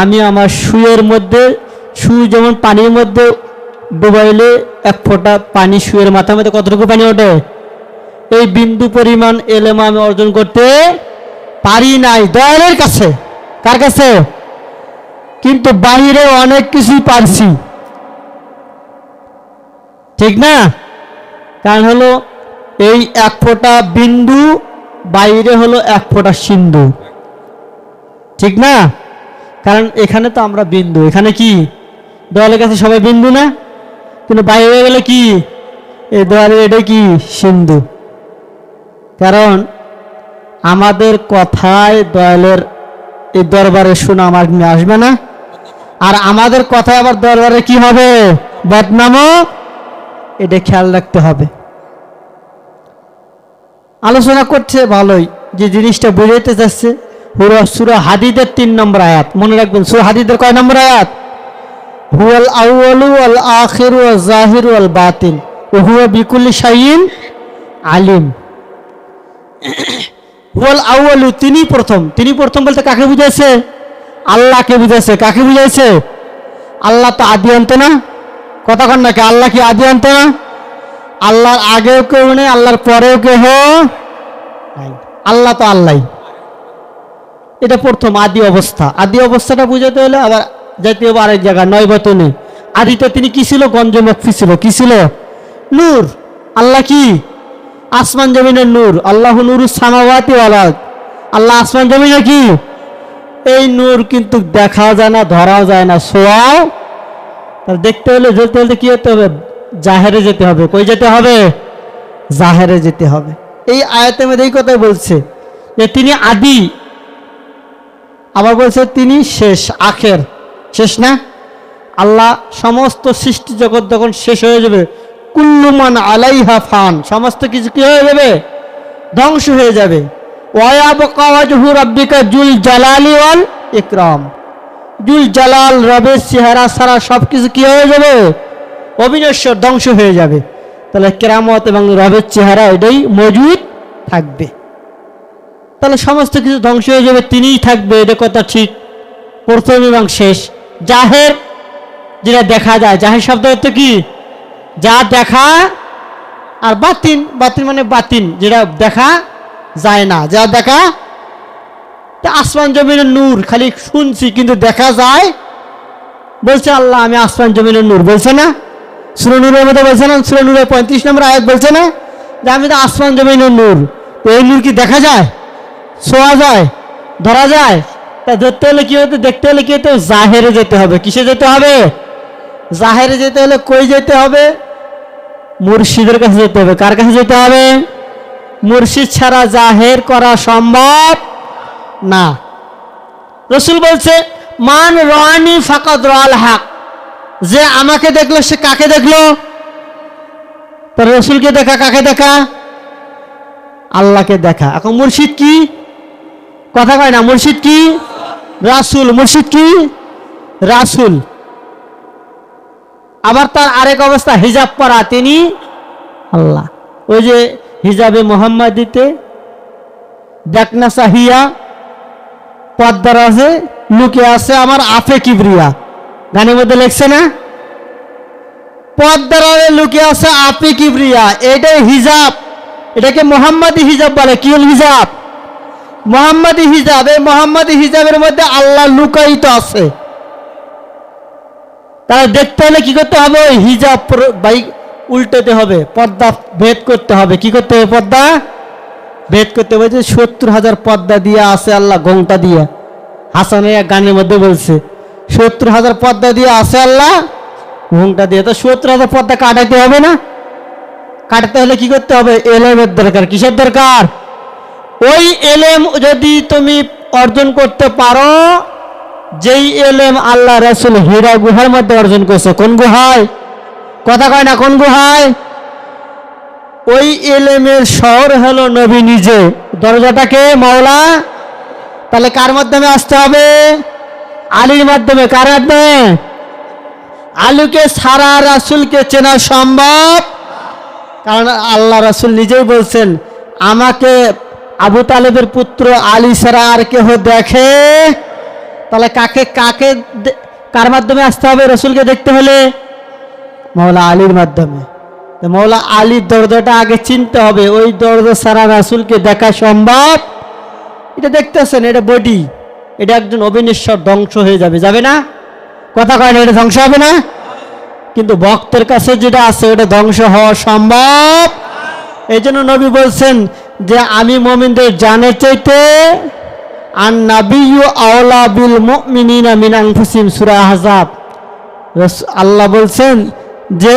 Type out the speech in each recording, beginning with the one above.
আমি আমার শুয়ের মধ্যে শু যেমন পানির মধ্যে ডুবাইলে এক ফোঁটা পানি শুয়ের মাথার মধ্যে কতটুকু পানি ওঠে, এই বিন্দু পরিমাণ এলেম আমি অর্জন করতে পারি নাই দয়ালের কাছে। কার কাছে? কিন্তু বাহিরে অনেক কিছুই পারছি, ঠিক না? কারণ হলো এই এক ফোঁটা বিন্দু, বাইরে হলো এক ফোঁটা সিন্ধু, ঠিক না? কারণ এখানে তো আমরা বিন্দু, এখানে কি দয়ালের কাছে সবাই বিন্দু না? কিন্তু বাইরে গেলে কি এই দয়ালের এটা কি সিন্ধু। কারণ আমাদের কথায় দয়ালের এই দরবারে সুনাম আসবে না, আর আমাদের কথায় আবার দরবারে কি হবে, বদনামও। এটা খেয়াল রাখতে হবে। আলোচনা করছে ভালোই, যে জিনিসটা বুঝাইতে চাচ্ছে সূরা হাদীদের 3 নম্বর আয়াত মনে রাখবেন। সূরা হাদীদের কয় নম্বর আয়াত? হুয়াল আউয়ালু ওয়াল আখিরু ওয়াল যাহিরু ওয়াল বাতিন ওয়া হুয়া বিকুল্লি শাইইন আলিম। হুয়াল আউয়ালু, তিনি প্রথম। তিনি প্রথম বলতে কাকে বুঝাইছে? আল্লাহকে বুঝাইছে। কাকে বুঝাইছে? আল্লাহ তো আদি অন্ত না, কথা কন নাকি? আল্লাহ কি আদি অন্ত না? আল্লাহর আগেও কেউ নেই, আল্লাহর পরেও কেউ নাই, আল্লাহ তো আল্লাহ। এটা প্রথম আদি অবস্থা। আদি অবস্থাটা বুঝাতে হলে আবার যাইতে হবে আরেক জায়গায়, নয় বতনে। আদিতে তিনি কি ছিল? গঞ্জমুখী ছিল। কি ছিল? নূর। আল্লাহ কি? আসমান জমিনের নূর। আল্লাহু নূরুস সামাওয়াতি ওয়াল আরদ। আল্লাহ আসমান জমিনে কি? এই নূর কিন্তু দেখাও যায় না, ধরাও যায় না, ছোঁয়াও। তার দেখতে হলে জ্বলতে হলে কি হতে হবে? জাহেরে যেতে হবে। কই যেতে হবে? জাহেরে যেতে হবে। এই আয়াতের মধ্যে এই কথাই বলছে যে তিনি আদি, আবার বলছে তিনি শেষ, আখের। শেষ না? আল্লাহ সমস্ত সৃষ্টি জগৎ যখন শেষ হয়ে যাবে, কুল্লু মান আলাইহা ফান, সমস্ত কিছু কি হয়ে যাবে? ধ্বংস হয়ে যাবে। ওয়ায়াবকা ওয়াজহু রাব্বিকা জুল জালালি ওয়াল ইকরাম। জুল জালাল, রবের চেহারা ছাড়া সবকিছু কি হয়ে যাবে? অবিনশ্বর, ধ্বংস হয়ে যাবে। তাহলে কেরামত এবং রবের চেহারা এটাই মজুদ থাকবে। তাহলে সমস্ত কিছু ধ্বংস হয়ে যাবে, তিনিই থাকবে, এটা কথা ঠিক। প্রথম এবং শেষ। জাহের, যেটা দেখা যায়। জাহের শব্দ অর্থ কি? যা দেখা। আর বাতিন, বাতিন মানে বাতিন, যেটা দেখা যায় না, যা দেখা। আসমান জমিনের নূর খালি শুনছি কিন্তু দেখা যায়। বলছে আল্লাহ আমি আসমান জমিনের নূর, বলছে না? সূরা নূরের মধ্যে বলছে না? সূরা নূরের 35 নম্বর আয়াত বলছে না যে আমি তো আসমান জমিনের নূর। তো এই নূর কি দেখা যায়, ছোঁয়া যায়, ধরা যায়? তা ধরতে হলে কি হতে, দেখতে হলে কি হতে? জাহেরে যেতে হবে। কিসে যেতে হবে? জাহেরে যেতে হলে কই যেতে হবে? মুর্শিদের কাছে যেতে হবে। কার কাছে যেতে হবে? মুর্শিদ ছাড়া জাহের করা সম্ভব না। রাসূল বলছে মান রানি ফাকাদ রাল হক, যে আমাকে দেখলো সে কাকে দেখলো? তো রাসূলকে দেখা কাকে দেখা? আল্লাহকে দেখা। এখন মুর্শিদ কি? কথা কয় না। মুর্শিদ কি? রাসূল। মুর্শিদ কি? রাসূল। আবার তার আরেক অবস্থা হিজাব পরা, তিনি আল্লাহ। ওই যে হিজাবে মুহাম্মাদিতে দেখনা সাহিয়া, পর্দার আছে, লুকে আছে আমার আফে কিবরিয়া, গানের মধ্যে লেখছে না? পর্দার লুকে আছে আফে কিবরিয়া, এটাই হিজাব। এটাকে মোহাম্মদী হিজাব বলে। কি হিজাব? মোহাম্মদী হিজাব। এই মোহাম্মদী হিজাবের মধ্যে আল্লাহ লুকায়িত আছে। তাহলে দেখতে হলে কি করতে হবে? ওই হিজাব উল্টাতে হবে, পর্দা ভেদ করতে হবে। কি করতে হবে? পর্দা ভেদ করতে হবে। যে 70,000 পর্দা দিয়ে আছে আল্লাহ, ঘোমটা দিয়ে। হাসানের এক গানের মধ্যে বলছে 70,000 পর্দা দিয়ে আছে আল্লাহ, ঘোমটা দিয়ে। তো 70,000 পর্দা কাটাইতে হবে না? কাটাতে হলে কি করতে হবে? এলেমের দরকার। কিসের দরকার? ওই এলেম যদি তুমি অর্জন করতে পারো, যেই এলেম আল্লাহ রাসূল হীরা গুহার মধ্যে অর্জন করছে। কোন গুহায়? কথা কয় না, কোন গুহায়? ওই এলেমের শহর হলো নবী নিজে। দরজাটাকে মাওলা। তাহলে কার মাধ্যমে আসতে হবে? আলীর মাধ্যমে। কার মাধ্যমে? আলীকে ছাড়া রাসূলকে চেনা সম্ভব। কারণ আল্লাহ রাসূল নিজেই বলছেন আমাকে আবু তালেবের পুত্র আলী ছাড়া আর কেহ দেখে তাহলে কাকে কাকে কার মাধ্যমে আসতে হবে? রসুলকে দেখতে হলে মৌলা আলীর মাধ্যমে। মৌলা আলীর দরজাটা আগে চিনতে হবে, ওই দরজা ছাড়া রাসূলকে দেখা সম্ভব? এটা দেখতেছেন, এটা বডি, এটা একজন অবিনশ্বর ধ্বংস হয়ে যাবে, যাবে না? কথা কয় না, এটা ধ্বংস হবে না? কিন্তু ভক্তের কাছে যেটা আছে ওটা ধ্বংস হওয়া সম্ভব। এই জন্য নবী বলছেন যে আমি মুমিনদের জানের চাইতে আন নাবিয়্যু আওলা বিল মুমিনিনা মিন আনফুসিহিম, সূরা আহজাব। আল্লাহ বলছেন যে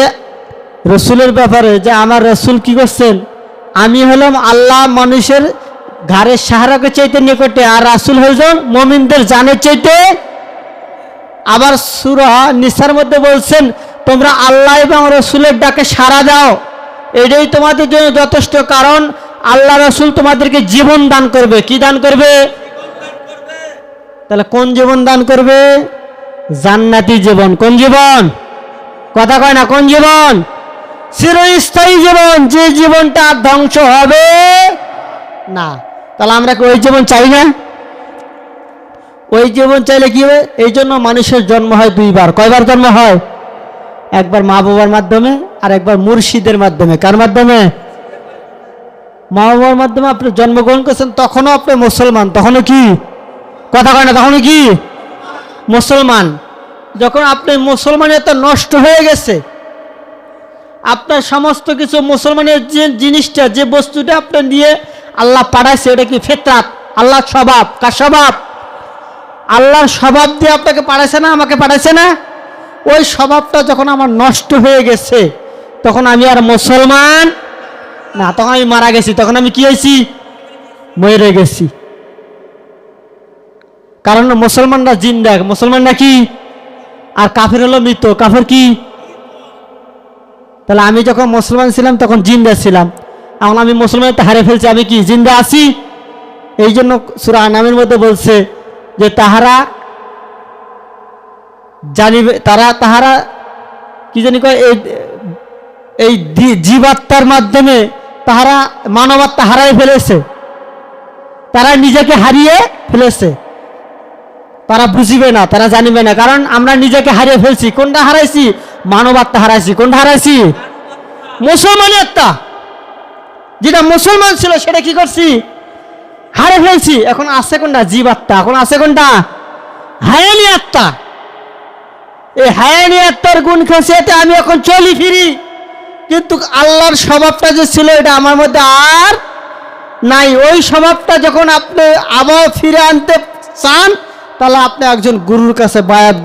রসুলের ব্যাপারে যে আমার রসুল কি করছেন, আমি হলাম আল্লাহ মানুষের ঘাড়ের সাহারাকে চাইতে নিকটে, আর রাসূল হলেন মুমিনদের জানের চাইতে। আবার সূরা নিসার মধ্যে বলছেন তোমরা আল্লাহ এবং রসুলের ডাকে সাড়া দাও, এটাই তোমাদের জন্য যথেষ্ট, কারণ আল্লাহ রসুল তোমাদেরকে জীবন দান করবে। কি দান করবে? তাহলে কোন জীবন দান করবে? জান্নাতি জীবন। কোন জীবন? কথা কয় না, কোন জীবন? চিরস্থায়ী জীবন, যে জীবনটা ধ্বংস হবে না। তাহলে আমরা কি ওই জীবন চাই না? ওই জীবন চাইলে কি হবে? এই জন্য মানুষের জন্ম হয় দুইবার। কয়বার জন্ম হয়? একবার মা বাবার মাধ্যমে, আর একবার মুর্শিদের মাধ্যমে। কার মাধ্যমে? মা বাবার মাধ্যমে আপনি জন্মগ্রহণ করছেন, তখনও আপনি মুসলমান, তখনও কি? কথা কয় না, তখনও কি? মুসলমান। যখন আপনি মুসলমানের তো নষ্ট হয়ে গেছে, আপনার সমস্ত কিছু মুসলমানের যে জিনিসটা, যে বস্তুটা আপনি নিয়ে আল্লাহ পাঠাইছে, এটা কি? ফিতরাত, আল্লাহর স্বভাব। কার স্বভাব? আল্লাহর স্বভাব দিয়ে আপনাকে পাঠাইছে না, আমাকে পাঠাইছে না? ওই স্বভাবটা যখন আমার নষ্ট হয়ে গেছে, তখন আমি আর মুসলমান না, তখন আমি মারা গেছি। তখন আমি কি হয়েছি? মরে গেছি। কারণ মুসলমানরা জিন্দা, মুসলমানরা কি? আর কাফের হলো মৃত। কাফের কি? তাহলে আমি যখন মুসলমান ছিলাম তখন জিন্দা ছিলাম, এখন আমি মুসলমানকে হারিয়ে ফেলছি, আমি কি জিন্দা আছি? এই জন্য সূরা আনামের মধ্যে বলছে যে তাহারা জানিবে, তাহারা কি জানি কয়, এই জীবাত্মার মাধ্যমে তাহারা মানবাত্মা হারিয়ে ফেলেছে, তারা নিজেকে হারিয়ে ফেলেছে। তারা বুঝিবে না, তারা জানিবে না, কারণ আমরা নিজেকে হারিয়ে ফেলছি। কোনটা হারাইছি? মানবাত্মা হারাইছি। কোনটা হারাইছি? মুসলমানি আত্মা। যেটা মুসলমান ছিল সেটা কি করছি? হারিয়ে ফেলছি। এখন আছে কোনটা? জীবাত্মা। এখন আছে কোনটা? হায়ানি আত্মা। এই হায়ানি আত্মার গুণ খাসিয়াতে আমি এখন চলি ফিরি, কিন্তু আল্লাহর স্বভাবটা যে ছিল এটা আমার মধ্যে আর নাই। ওই স্বভাবটা যখন আপনি আবার ফিরে আনতে চান, তাহলে আপনি একজন গুরুর কাছে বায়াত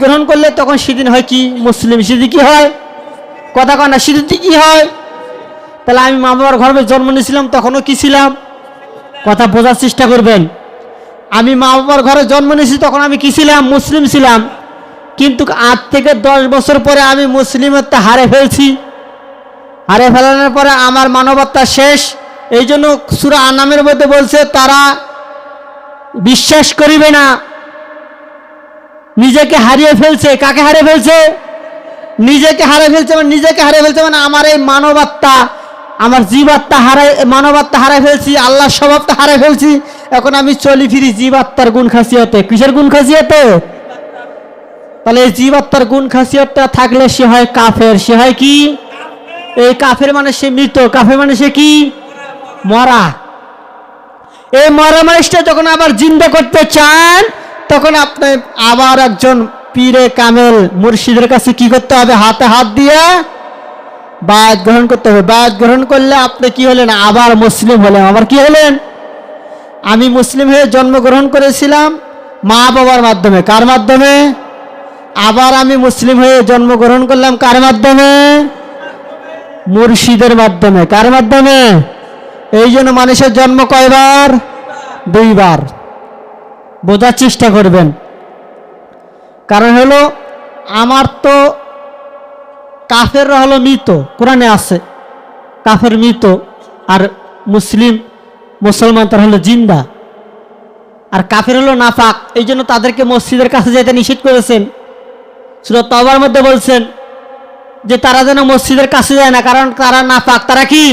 গ্রহণ করলে তখন সেদিন হয় কি? মুসলিম। সেদিন কি হয়? কথা কয় না, সেদিন কি হয়? তাহলে আমি মা বাবার ঘরে জন্ম নিয়েছিলাম, তখনও কি ছিলাম? কথা বোঝার চেষ্টা করবেন। আমি মা বাবার ঘরে জন্ম নিয়েছি, তখন আমি কি ছিলাম? মুসলিম ছিলাম। কিন্তু 8 থেকে 10 বছর পরে আমি মুসলিমত্ব হারিয়ে ফেলছি। হারিয়ে ফেলানোর পরে আমার মানবতা শেষ। এই জন্য সূরা আনামের মধ্যে বলছে তারা বিশ্বাস করিবে না, নিজেকে হারিয়ে ফেলছে। কাকে হারিয়ে ফেলছে? নিজেকে হারিয়ে ফেলছে। মানে নিজেকে হারিয়ে ফেলছে মানে আমার এই মানবাত্মা, আমার জীবাত্মা মানবাত্মা হারিয়ে ফেলছি, আল্লাহর স্বভাবটা হারিয়ে ফেলছি। এখন আমি চলি ফিরি জীবাত্মার গুণ খাসিয়তে। কিসের গুণ খাসিয়তে? তাহলে এই জীবাত্মার গুণ খাসিয়তটা থাকলে সে হয় কাফের। সে হয় কি? এই কাফের মানে সে মৃত। কাফের মানে সে কি? মরা। এই মরা মানুষটা যখন আবার জিন্দা করতে চান, তখন আপনি আবার একজন পীরে কামেল মুর্শিদের কাছে কি করতে হবে? হাতে হাত দিয়ে বায়াত গ্রহণ করতে হবে। বায়াত গ্রহণ করলে আপনি কি হলেন? আবার মুসলিম হলেন। আবার কি হলেন? আমি মুসলিম হয়ে জন্মগ্রহণ করেছিলাম মা বাবার মাধ্যমে। কার মাধ্যমে? আবার আমি মুসলিম হয়ে জন্মগ্রহণ করলাম কার মাধ্যমে? মুর্শিদের মাধ্যমে। কার মাধ্যমে? এই জন্য মানুষের জন্ম কয়বার? 2 বার। বোঝার চেষ্টা করবেন। কারণ হলো আমার তো কাফেররা হলো মৃত, কোরআনে আছে কাফের মৃত, আর মুসলমান তারা হলো জিন্দা। আর কাফের হলো নাফাক, এই জন্য তাদেরকে মসজিদের কাছে যেতে নিষেধ করেছেন। সূরা তাওবার মধ্যে বলছেন যে তারা যেন মসজিদের কাছে যায় না, কারণ তারা নাফাক। তারা কি?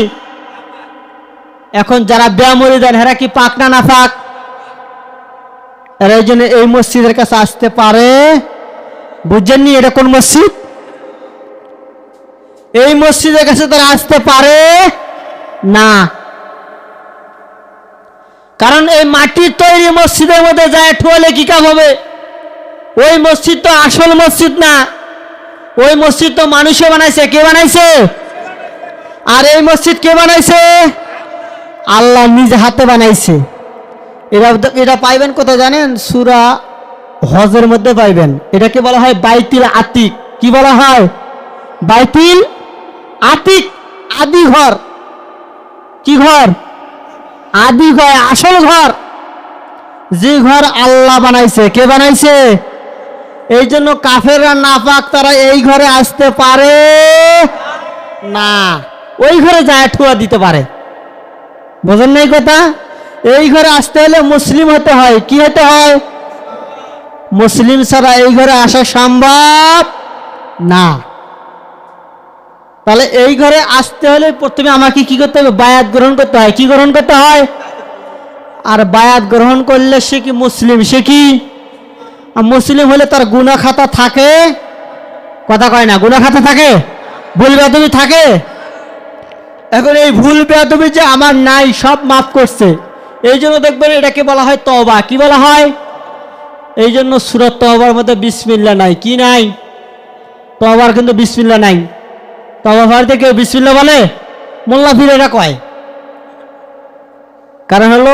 এখন যারা বেয়ামরি দেন, এরা কি পাক না নাফাক? এরা এই জন্য এই মসজিদের কাছে আসতে পারে। বুঝছেননি এটা কোন মসজিদ? এই মসজিদের কাছে তারা আসতে পারে না, কারণ এই মাটির তৈরি মসজিদের মধ্যে যায় ঠুয়ালে কি কাজ হবে? ওই মসজিদ তো আসল মসজিদ না, ওই মসজিদ তো মানুষে বানাইছে। কে বানাইছে? আর এই মসজিদ কে বানাইছে? আল্লাহ নিজ হাতে বানাইছে। এটা পাইবেন কোথায় জানেন? সূরা হজের মধ্যে পাইবেন। এটাকে বলা হয় বাইতুল আতিক। কি বলা হয়? বাইতুল আতিক, আদি ঘর। কি ঘর? আদি ঘর, আসল ঘর, যে ঘর আল্লাহ বানাইছে। কে বানাইছে? এই জন্য কাফেররা নাপাক, তারা এই ঘরে আসতে পারে না, ওই ঘরে যায় ঠুয়া দিতে পারে। বোঝেন না এই কথা? এই ঘরে আসতে হলে মুসলিম হতে হয়। কি হতে হয়? মুসলিম ছাড়া এই ঘরে আসা সম্ভব না। তাহলে এই ঘরে আসতে হলে প্রথমে আমাকে কি করতে হবে? বায়াত গ্রহণ করতে হয়। কি গ্রহণ করতে হয়? আর বায়াত গ্রহণ করলে সে কি মুসলিম? সে কি মুসলিম হলে তার গুনাহ খাতা থাকে? কথা কয় না, গুনাহ খাতা থাকে, ভুল বেয়াদবি থাকে। এখন এই ভুল বেয়াদবি যে আমার নাই, সব মাফ করছে। এই জন্য দেখবেন এটাকে বলা হয় তওবা। কি বলা হয়? এই জন্য সূরা তওবার মধ্যে বিসমিল্লাহ নাই। কি নাই? তওবার কিন্তু বিসমিল্লাহ নাই। তওবা পড়তে কেউ বিসমিল্লাহ বলে? মোল্লা পীর এটা কয়। কারণ হলো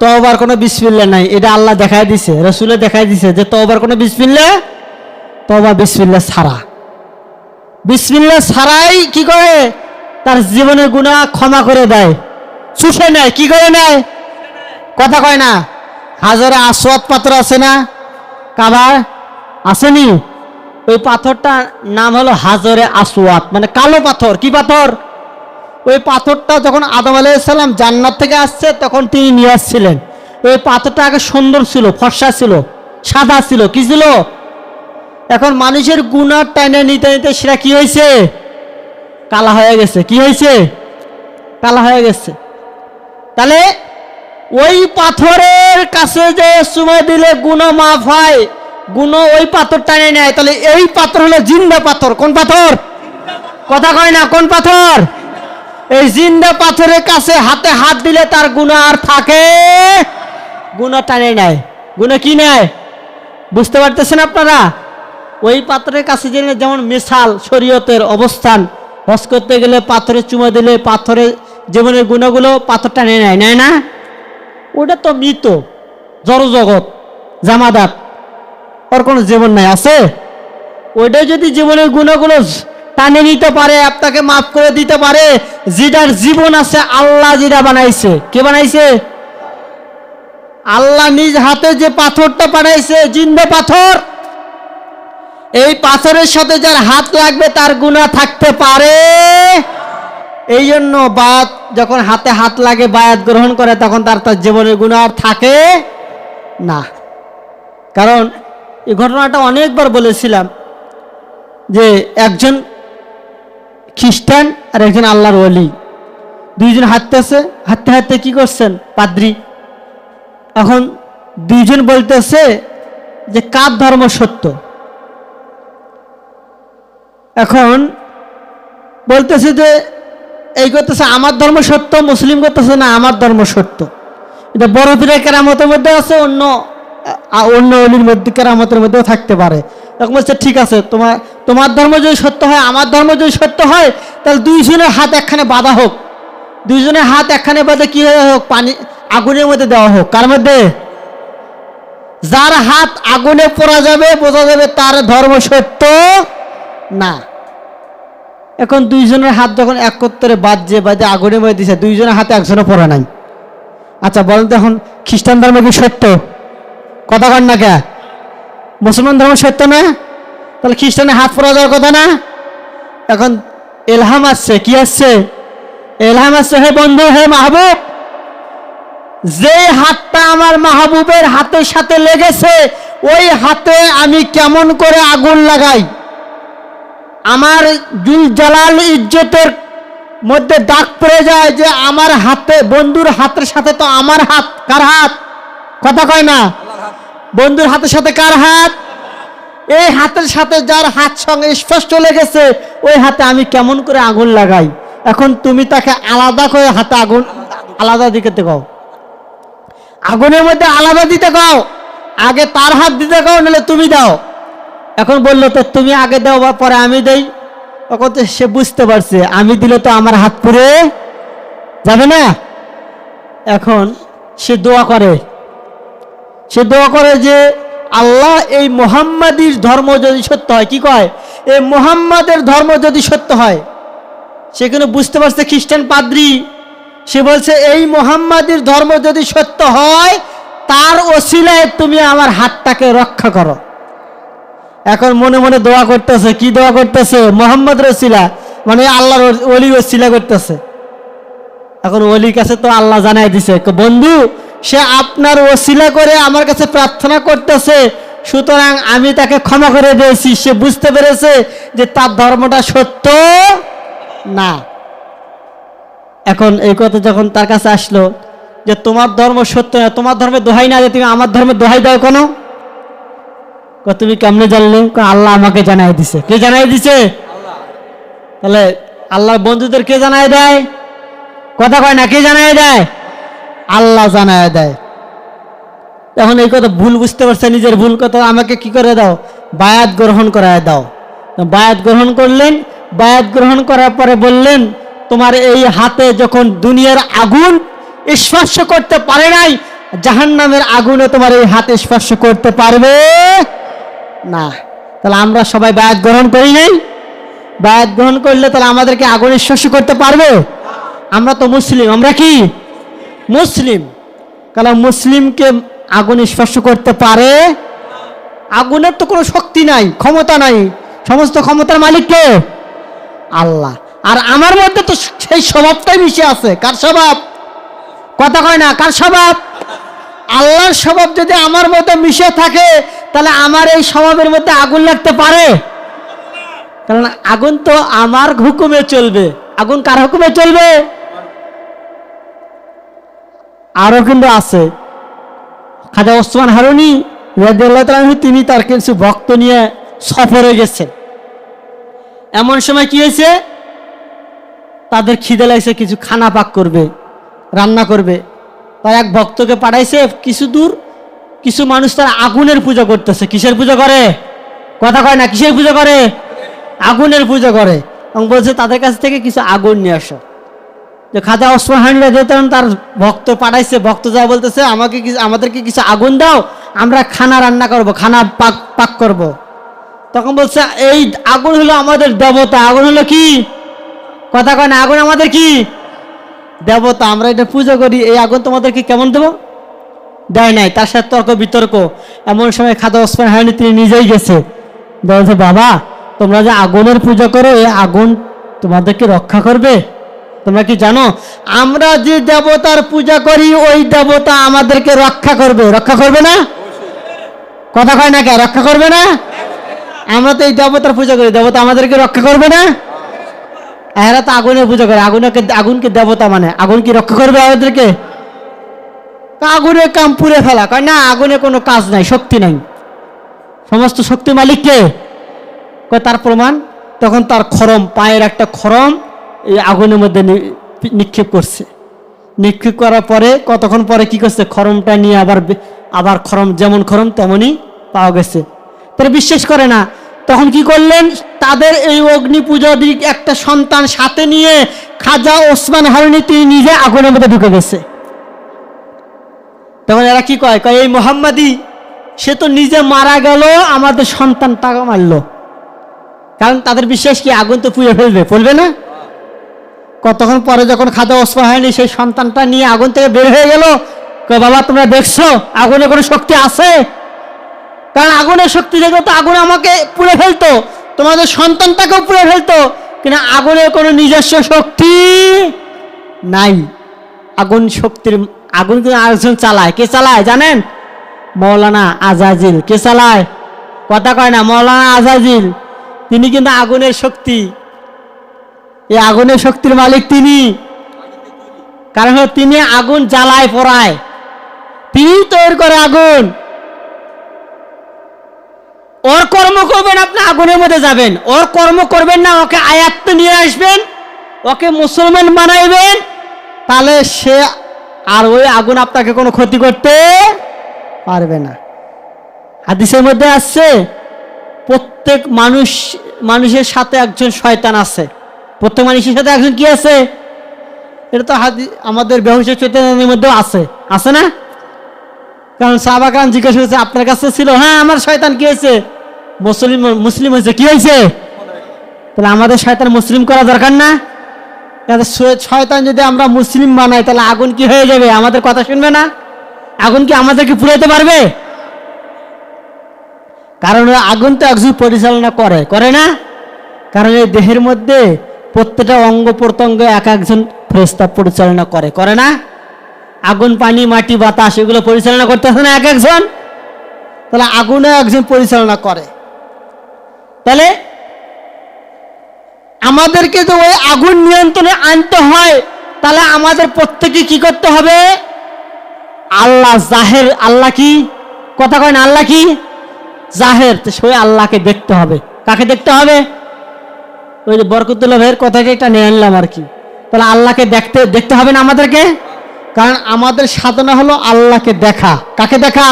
তওবার কোনো বিসমিল্লাহ নাই। এটা আল্লাহ দেখাই দিছে, রাসূলে দেখাই দিছে যে তওবার কোনো বিসমিল্লাহ, তওবা বিসমিল্লাহ ছাড়া। বিসমিল্লাহ ছাড়াই কি করে? তার জীবনের গুনাহ ক্ষমা করে দেয়, চুষে নেয়। কি করে নেয়? কথা কয় না। হাজারে আসওয়াদ পাথর আছে না, কাবার আসেনি? ওই পাথরটার নাম হলো হাজরে আসওয়াদ, মানে কালো পাথর। কি পাথর? ওই পাথরটা যখন আদম আলাইহিস সালাম জান্নাত থেকে আসছে তখন তিনি নিয়ে আসছিলেন। ওই পাথরটা আগে সুন্দর ছিল, ফর্সা ছিল, সাদা ছিল। কি ছিল? এখন মানুষের গুনাহ টাইনে নিতে নিতে সেটা কি হয়েছে? কালা হয়ে গেছে। কি হয়েছে? কালা হয়ে গেছে। তাহলে ওই পাথরের কাছে যে সময় দিলে গুনাহ মাফ হয়, গুনাহ ওই পাথর টানে নেয়। তাহলে এই পাথর হলো জিন্দা পাথর। কোন পাথর? কথা কয় না, কোন পাথর? এই জিন্দা পাথরের কাছে হাতে হাত দিলে তার গুনাহ আর থাকে? গুনাহ টানে নেয়। গুনাহ কি নেয়? বুঝতে পারতেছেন আপনারা? ওই পাথরের কাছে যেমন মিসাল শরীয়তের অবস্থান, হজ করতে গেলে পাথরে চুমা দিলে পাথরের জীবনের গুণাগুলো পাথর টানে নেয়, নেয় না? ওটা তো মৃত, জড় জগৎ, জামাদাত, ওর কোনো জীবন নাই। আছে? ওইটা যদি জীবনের গুণাগুলো টানে নিতে পারে, আপনাকে মাফ করে দিতে পারে, যেটার জীবন আছে আল্লাহ যেটা বানাইছে। কে বানাইছে? আল্লাহ নিজ হাতে যে পাথরটা বানাইছে, জিন্দা পাথর, এই পাথরের সাথে যার হাত লাগবে তার গুনাহ থাকতে পারে। এই জন্য বায়াত যখন হাতে হাত লাগে, বায়াত গ্রহণ করে, তখন তার জীবনের গুনাহ আর থাকে না। কারণ এই ঘটনাটা অনেকবার বলেছিলাম যে একজন খ্রিস্টান আর একজন আল্লাহর ওলি, দুইজন হাঁটতেছে, হাঁটতে হাঁটতে কি করছেন? পাদ্রী। এখন দুইজন বলতেছে যে কার ধর্ম সত্য। এখন বলতেছে যে এই করতেছে আমার ধর্ম সত্য, মুসলিম করতেছে না আমার ধর্ম সত্য। এটা বড় পীরের কেরামতের মধ্যে আছে, অন্য অলির মধ্যে কেরামতের মধ্যেও থাকতে পারে। তখন বলছে ঠিক আছে, তোমার ধর্ম যদি সত্য হয়, আমার ধর্ম যদি সত্য হয়, তাহলে দুইজনের হাত একখানে বাঁধা হোক। দুইজনের হাত একখানে বাঁধে কি হোক? পানি আগুনের মধ্যে দেওয়া হোক। কার মধ্যে? যার হাত আগুনে পড়া যাবে, বোঝা যাবে তার ধর্ম সত্য না। এখন দুইজনের হাত যখন একত্রে বাজে আগুনের মধ্যে দিছে, দুইজনের হাতে একজনও পড়ে নাই। আচ্ছা বলেন তো, এখন খ্রিস্টান ধর্ম কি সত্য? কথা কন না কে? মুসলমান ধর্ম সত্য না? তাহলে খ্রিস্টানের হাত পড়া যাওয়ার কথা না? এখন এলহাম আসছে। কি আসছে? এলহাম আসছে, হে বন্ধু, হে মাহবুব, যে হাতটা আমার মাহবুবের হাতের সাথে লেগেছে, ওই হাতে আমি কেমন করে আগুন লাগাই? আমার জুল জালাল ইজ্জতের মধ্যে দাগ পড়ে যায় যে আমার হাতে, বন্ধুর হাতের সাথে তো আমার হাত। কার হাত? কথা কয় না। বন্ধুর হাতের সাথে কার হাত? এই হাতের সাথে যার হাত সঙ্গে স্পষ্ট লেগেছে ওই হাতে আমি কেমন করে আগুন লাগাই? এখন তুমি তাকে আলাদা করে হাতে আগুন আলাদা দিতে কও, আগুনের মধ্যে আলাদা দিতে কও, আগে তার হাত দিতে কও, নাহলে তুমি দাও। এখন বললো তো তুমি আগে দাও বা পরে আমি দেই। তখন তো সে বুঝতে পারছে আমি দিলে তো আমার হাত পুড়ে যাবে না। এখন সে দোয়া করে যে আল্লাহ এই মুহাম্মাদীর ধর্ম যদি সত্য হয়, কি কয়, এই মুহাম্মাদের ধর্ম যদি সত্য হয়, সেখানে বুঝতে পারছে খ্রিস্টান পাদ্রী, সে বলছে এই মুহাম্মাদীর ধর্ম যদি সত্য হয় তার ওসিলায় তুমি আমার হাতটাকে রক্ষা করো। এখন মনে মনে দোয়া করতেছে, কি দোয়া করতেছে? মুহাম্মদ ওসিলা, মানে আল্লাহর ওলি ওসিলা করতেছে। এখন ওলির কাছে তো আল্লাহ জানাই দিছে, বন্ধু সে আপনার ওসিলা করে আমার কাছে প্রার্থনা করতেছে, সুতরাং আমি তাকে ক্ষমা করে দিয়েছি। সে বুঝতে পেরেছে যে তার ধর্মটা সত্য না। এখন এই কথা যখন তার কাছে আসলো যে তোমার ধর্ম সত্য না, তোমার ধর্মে দোহাই না, যে তুমি আমার ধর্মে দোহাই দাও কেন? তুমি কেমনে জানলে? আল্লাহ আমাকে জানাই দিছে। কে জানাই দিছে? তাহলে আল্লাহর বন্ধুদের কে জানাই দেয়? কথা কয় না, কে জানাই দেয়? আল্লাহ জানাই দেয়। এখন এই কথা ভুল বুঝতে পারছে, নিজের ভুল কথা, আমাকে কি করে দাও? বায়াত গ্রহণ করায় দাও। বায়াত গ্রহণ করলেন, বায়াত গ্রহণ করার পরে বললেন তোমার এই হাতে যখন দুনিয়ার আগুন স্পর্শ করতে পারে নাই, জাহান্নামের আগুনে তোমার এই হাতে স্পর্শ করতে পারবে না। তাহলে আমরা সবাই বায়াত গ্রহণ করি নাই? বায়াত গ্রহণ করলে তাহলে আমাদেরকে আগুন স্পর্শ করতে পারবে? আমরা তো মুসলিম, আমরা কি মুসলিম? কারণ মুসলিমকে আগুন স্পর্শ করতে পারে? আগুনের তো কোনো শক্তি নাই, ক্ষমতা নাই, সমস্ত ক্ষমতার মালিক কে? আল্লাহ। আর আমার মধ্যে তো সেই স্বভাবটাই মিশে আছে। কার স্বভাব? কথা কয় না, কার স্বভাব? আল্লাহর স্বভাব যদি আমার মধ্যে মিশে থাকে তাহলে আমার এই স্বভাবের মধ্যে আগুন লাগতে পারে? কারণ আগুন তো আমার হুকুমে চলবে। আগুন কার হুকুমে চলবে? আরো কিন্তু আছে, খাজা ওসমান হারুনি রাদিয়াল্লাহু তাআলা আনহু, তিনি তার কিছু ভক্ত নিয়ে সফরে গেছেন। এমন সময় কি হয়েছে, তাদের খিদে লাগছে, কিছু খানা পাক করবে, রান্না করবে। তার এক ভক্তকে পাঠাইছে কিছু দূর, কিছু মানুষ তার আগুনের পূজা করতেছে। কিসের পূজা করে? কথা কয় না, কিসের পূজা করে? আগুনের পূজা করে। এবং বলছে তাদের কাছ থেকে কিছু আগুন নিয়ে আসো। যে খাজা ওসমান হারুনি রাদিয়াল্লাহু তাআলা তার ভক্ত পাঠাইছে, ভক্ত যা বলতেছে আমাদেরকে কিছু আগুন দাও, আমরা খানা রান্না করব, খানা পাক করব। তখন বলছে এই আগুন হলো আমাদের দেবতা। আগুন হলো কি? কথা কয় না, আগুন আমাদের কি? দেবতা। আমরা এটা পূজা করি, এই আগুন তোমাদেরকে কেমন দেবো? দেয় নাই। তার সাথে তর্ক বিতর্ক। এমন সময় খাজা ওসমান হারুনি তিনি নিজেই গেছে, বলছে বাবা তোমরা যে আগুনের পূজা করো, এই আগুন তোমাদেরকে রক্ষা করবে? তোমরা কি জানো আমরা যে দেবতার পূজা করি ওই দেবতা আমাদেরকে রক্ষা করবে? রক্ষা করবে না? কথা কয় না, কে রক্ষা করবে না? আমরা তো এই দেবতার পূজা করি, দেবতা আমাদেরকে রক্ষা করবে না? এরা তো আগুনের পূজা করে, আগুনকে দেবতা মানে, আগুন কি রক্ষা করবে আমাদেরকে? আগুনের কাম পুড়ে ফেলা। কয় না, আগুনে কোনো কাজ নাই, শক্তি নাই, সমস্ত শক্তি মালিক কে? কয় তার প্রমাণ। তখন তার খরম, পায়ের একটা খরম এই আগুনের মধ্যে নিক্ষেপ করছে। নিক্ষেপ করার পরে কতক্ষণ পরে কি করছে, খরমটা নিয়ে আবার খরম যেমন খরম তেমনই পাওয়া গেছে। তারা বিশ্বাস করে না। তখন কি করলেন, তাদের এই অগ্নি পূজার একটা সন্তান সাথে নিয়ে খাজা ওসমান হারুনি তিনি নিজে আগুনের মধ্যে ঢুকে গেছে। তখন এরা কি কয়, এই মুহাম্মাদি সে তো নিজে মারা গেল, আমাদের সন্তানটাকে মারলো। কারণ তাদের বিশ্বাস কি আগুন তো পুড়ে ফেলবে, ফেলবে না? কতক্ষণ পরে যখন খাজা ওসমান হারুনি সেই সন্তানটা নিয়ে আগুন থেকে বের হয়ে গেল, কয় বাবা তোমরা দেখছো আগুনে কোনো শক্তি আছে? কারণ আগুনের শক্তি দেখলে তো আগুন আমাকে পুড়ে ফেলতো, তোমাদের সন্তানটাকেও পুড়ে ফেলতো, কিন্তু আগুনের কোনো নিজস্ব শক্তি নাই। আগুন কিন্তু আরেকজন চালায়। কে চালায় জানেন? মৌলানা আজাজিল। কে চালায়? কথা কয় না, মৌলানা আজাজিল। তিনি কিন্তু আগুনের শক্তি, এই আগুনের শক্তির মালিক তিনি। কারণ তিনি আগুন জ্বালায় পোড়ায়, তিনি তৈরি করে আগুন। ওর কর্ম করবেন, আপনি আগুনের মধ্যে যাবেন। ওর কর্ম করবেন না, ওকে আয়াত্তে নিয়ে আসবেন, ওকে মুসলমান বানাইবেন, তাহলে সে আর ওই আগুন আপনাকে কোনো ক্ষতি করতে পারবে না। হাদিসের মধ্যে আসছে প্রত্যেক মানুষের সাথে একজন শয়তান আছে। প্রত্যেক মানুষের সাথে একজন কি আছে? এটা তো আমাদের বেহুশ চৈতন্যের মধ্যেও আছে, আছে না? কারণ সাহাবা কেরাম জিজ্ঞাসা করেছে, আপনার কাছে ছিল? হ্যাঁ, আমার শয়তান কি হয়েছে? মুসলিম হয়েছে। কি হয়েছে? তাহলে আমাদের শয়তান মুসলিম করা দরকার না? শয়তান যদি আমরা মুসলিম বানাই, তাহলে আগুন কি হয়ে যাবে? আমাদের কথা শুনবে না? আগুন কি আমাদেরকে পুড়াইতে পারবে? কারণ আগুন তো একজন পরিচালনা করে না? কারণ এই দেহের মধ্যে প্রত্যেকটা অঙ্গ প্রত্যঙ্গ একজন ফেরেশতা পরিচালনা করে না? আগুন, পানি, মাটি, বাতাস এগুলো পরিচালনা করতেছে না একজন? তাহলে আগুনও একজন পরিচালনা করে। তাহলে আমাদেরকে তো ওই আগুন নিয়ন্ত্রণে আনতে হয়, তাহলে আমাদের প্রত্যেকে কি করতে হবে? আল্লাহ জাহের, আল্লাহ কি কথা কয় না? আল্লাহ কি জাহের, সে আল্লাহকে দেখতে হবে। কাকে দেখতে হবে? ওই যে বরকতুল্লাহ ভাইয়ের কথাটা এটা নিয়ে আনলাম আর কি। তাহলে আল্লাহকে দেখতে হবে না আমাদেরকে? কারণ আমাদের সাধনা হলো আল্লাহকে দেখা। কাকে দেখা?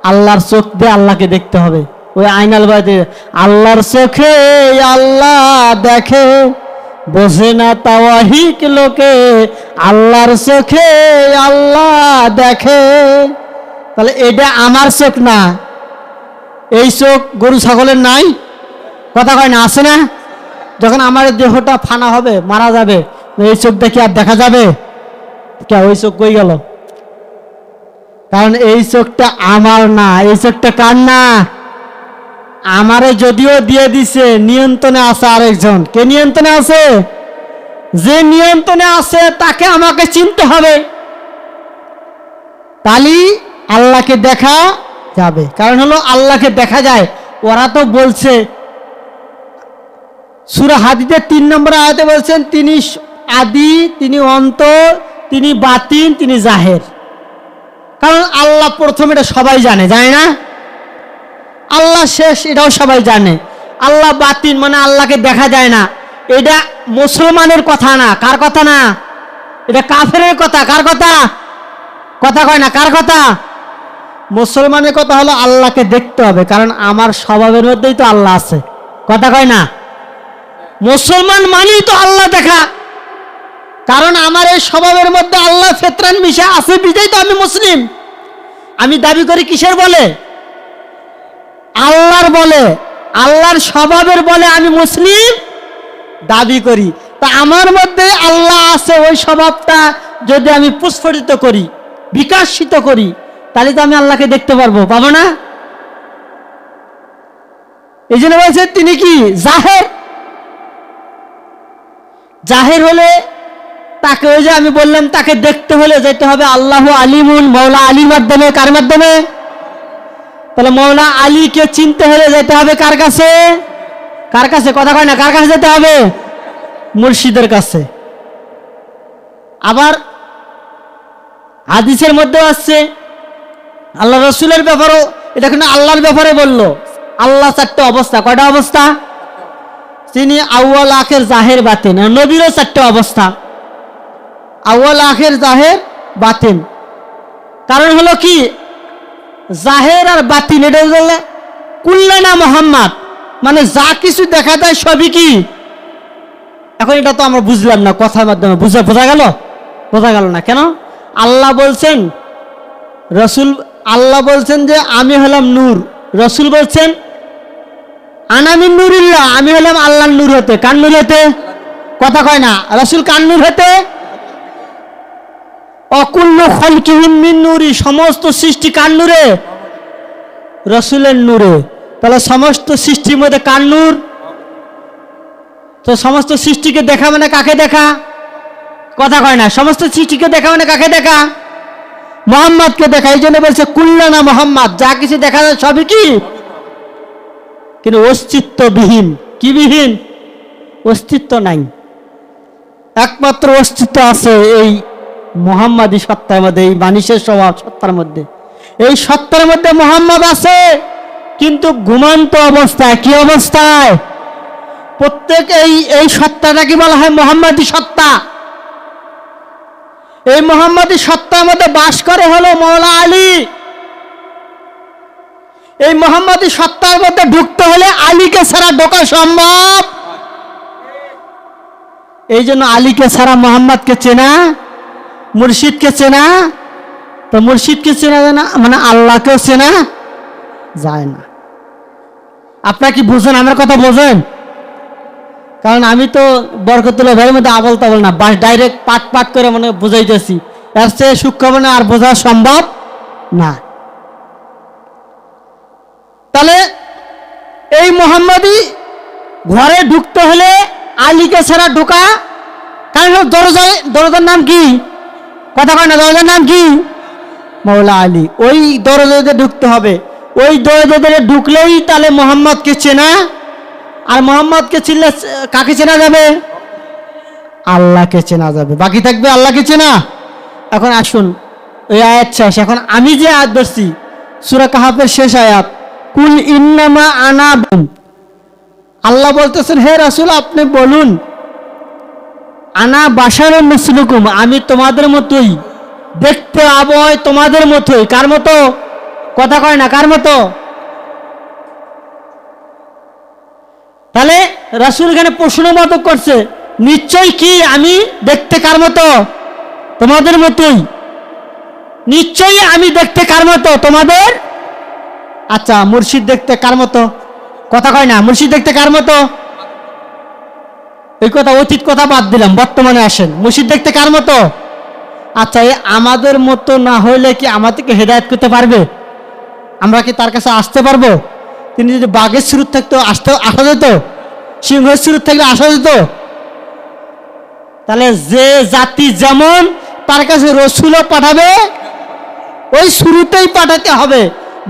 আল্লাহর চোখ দিয়ে আল্লাহকে দেখতে হবে। ওই আইনাল বাড়িতে আল্লাহর চোখে আল্লাহ দেখে, বোঝে না তাওয়াহিক লোকে, আল্লাহর চোখে আল্লাহ দেখে। তাহলে এটা আমার চোখ না, এই চোখ গরু ছাগলের নাই? কথা কয় না? আছে না? যখন আমার দেহটা ফানা হবে, মারা যাবে, এই চোখটা কি আর দেখা যাবে? কে ওই চোখ কই গেল? কারণ এই চোখটা আমার না। এই চোখটা কার না? আমারে যদিও দিয়ে দিছে, নিয়ন্ত্রণে আছে আরেকজন। কে নিয়ন্ত্রণে আছে? যে নিয়ন্ত্রণে আছে তাকে আমাকে চিনতে হবে, তাহলেই আল্লাহকে দেখা যাবে। কারণ হলো আল্লাহকে দেখা যায়। ওরা তো বলছে সূরা হাদীদের 3 নম্বর আয়াতে বলছেন, তিনি আদি, তিনি অন্ত, তিনি বাতিন, তিনি জাহের। কারণ আল্লাহ প্রথম, এটা সবাই জানে না? আল্লাহ শেষ, এটাও সবাই জানে। আল্লাহ বাতিন মানে আল্লাহকে দেখা যায় না। এটা মুসলমানের কথা না। কার কথা না? এটা কাফেরের কথা। কার কথা? কথা কয় না। কার কথা? মুসলমানের কথা হলো আল্লাহকে দেখতে হবে, কারণ আমার স্বভাবের মধ্যেই তো আল্লাহ আছে। কথা কয় না? মুসলমান মানেই তো আল্লাহ দেখা, কারণ আমার এই স্বভাবের মধ্যে আল্লাহ ফেতরান মিশে আছে, বিজয় তো আমি মুসলিম। আমি দাবি করি কিসের বলে? আল্লাহর বলে, আল্লাহর স্বভাবের বলে আমি মুসলিম দাবি করি। তা আমার মধ্যে আল্লাহ আছে, ওই স্বভাবটা যদি আমি প্রস্ফুটিত করি, বিকাশিত করি, তাহলে তো আমি আল্লাহকে দেখতে পাবো না? এই জন্য বলছে তিনি কি জাহের। জাহের হলে তাকে, ওই যে আমি বললাম, তাকে দেখতে হলে যেতে হবে আল্লাহ আলিমুন, মৌলা আলীর মাধ্যমে। কার মাধ্যমে? তাহলে মৌলা আলীকে চিনতে হলে যেতে হবে কার কাছে? কার কাছে? কথা কয় না। কার কাছে যেতে হবে? মুর্শিদের কাছে। আবার হাদিসের মধ্যে আসছে আল্লাহ রসুলের ব্যাপারেও, এটা কিন্তু আল্লাহর ব্যাপারে বললো। আল্লাহ 4টে অবস্থা। কয়টা অবস্থা? তিনি আউয়াল, আখের, জাহের, বাতিন। নবীরও 4টে অবস্থা, আউয়াল, আখের, জাহের, বাতিন। কারণ হলো কি, জাহের আর বাতিন এটা হলো কুল্লানা মুহাম্মদ, মানে যা কিছু দেখা যায় সবই কি। এখন এটা তো আমরা বুঝলাম না কথার মাধ্যমে। বোঝা গেল? বোঝা গেল না কেন? আল্লাহ বলছেন, আল্লাহ বলছেন যে আমি হলাম নূর। রসুল বলছেন আনা মিন নূরিল্লাহ, আমি হলাম আল্লাহর নূর হতে। কার নূর হতে? কথা কয় না। রসুল কার নূর হতে? অকুল্লু খালকিহিম মিন নূরি, সমস্ত সৃষ্টি কার নূরে? রসুলের নূরে। তাহলে সমস্ত সৃষ্টির মধ্যে কার নূর? তো সমস্ত সৃষ্টিকে দেখা মানে কাকে দেখা? কথা কয় না। সমস্ত সৃষ্টিকে দেখা মানে কাকে দেখা? মোহাম্মদকে দেখা। এই জন্য বলছে কুল্লানা মোহাম্মদ, যা কিছু দেখা যায় সবই কি, কিন্তু অস্তিত্ববিহীন। কি বিহীন? অস্তিত্ব নাই। একমাত্র অস্তিত্ব আছে এই মোহাম্মদী সত্তার মধ্যে, এই মানুষের স্বভাব সত্তার মধ্যে। এই সত্তার মধ্যে মোহাম্মদ আছে, কিন্তু ঘুমন্ত অবস্থায়। কি অবস্থায়? প্রত্যেক এই সত্তাটাকে বলা হয় মোহাম্মদী সত্তা। এই মোহাম্মদী সত্তার মধ্যে বাস করে হলো মৌলা আলী। এই মোহাম্মদী সত্তার মধ্যে ঢুকতে হলে আলীকে ছাড়া ঢোকা সম্ভব। এই জন্য আলীকে ছাড়া মোহাম্মদকে চেনা, মুর্শিদকে চেনা, তো মুর্শিদকে চেনা যায় না মানে আল্লাহকেও চেনা যায় না। আপনারা কি বুঝেন? আমার কথা বোঝেন? কারণ আমি তো বরকতুল্লাহ ভাইয়ের মধ্যে আবল তাবল না, ডাইরেক্ট পাট পাট করে মানে বুঝাইতেছি। এর চেয়ে সূক্ষ্ম মানে আর বোঝা সম্ভব না। তাহলে এই মোহাম্মদী ঘরে ঢুকতে হলে আলীকে ছাড়া ঢোকা, কারণ দরজার নাম কি? কথা কয় না, দরজার নাম কি? মৌলা আলী। ওই দরজাতে ঢুকতে হবে। ওই দরজাতে ঢুকলেই তাহলে মোহাম্মদকে চেনা, আর মোহাম্মদকে চিনলে কাকে চেনা যাবে? আল্লাহকে চেনা যাবে। বাকি থাকবে আল্লাহকে চেনা। এখন আসুন, ওই আয়াত শেষ। এখন আমি যে আয়াত ধরছি সূরা কাহাফের শেষ আয়াত, কুল ইন্নামা আনা, আল্লাহ বলতেছেন হে রাসূল আপনি বলুন, আনা বাশারুম মিসলুকুম, আমি তোমাদের মতোই, দেখতে আবয় তোমাদের মতোই। কার মতো? কথা কয় না, কার মতো? তাহলে রাসূল এখানে প্রশ্নবোধক করছে, নিশ্চয় কি আমি দেখতে কার মতো? তোমাদের মতোই। নিশ্চয়ই আমি দেখতে কার মতো? তোমাদের। আচ্ছা, মুর্শিদ দেখতে কার মতো? কথা কয় না, মুর্শিদ দেখতে কার মতো? এই কথা অতীত কথা বাদ দিলাম, বর্তমানে আসেন। মুর্শিদ দেখতে কার মতো? আচ্ছা, এই আমাদের মতো না হইলে কি আমাদেরকে হেদায়েত করতে পারবে? আমরা কি তার কাছে আসতে পারবো? তিনি যদি বাঘের শুরুত থাকতো আসা যেত, সিংহের শুরুত থাকলে আসা যেত। তাহলে যে জাতি যেমন তার কাছে রসুলও পাঠাবে, ওই শুরুতেই পাঠাতে হবে।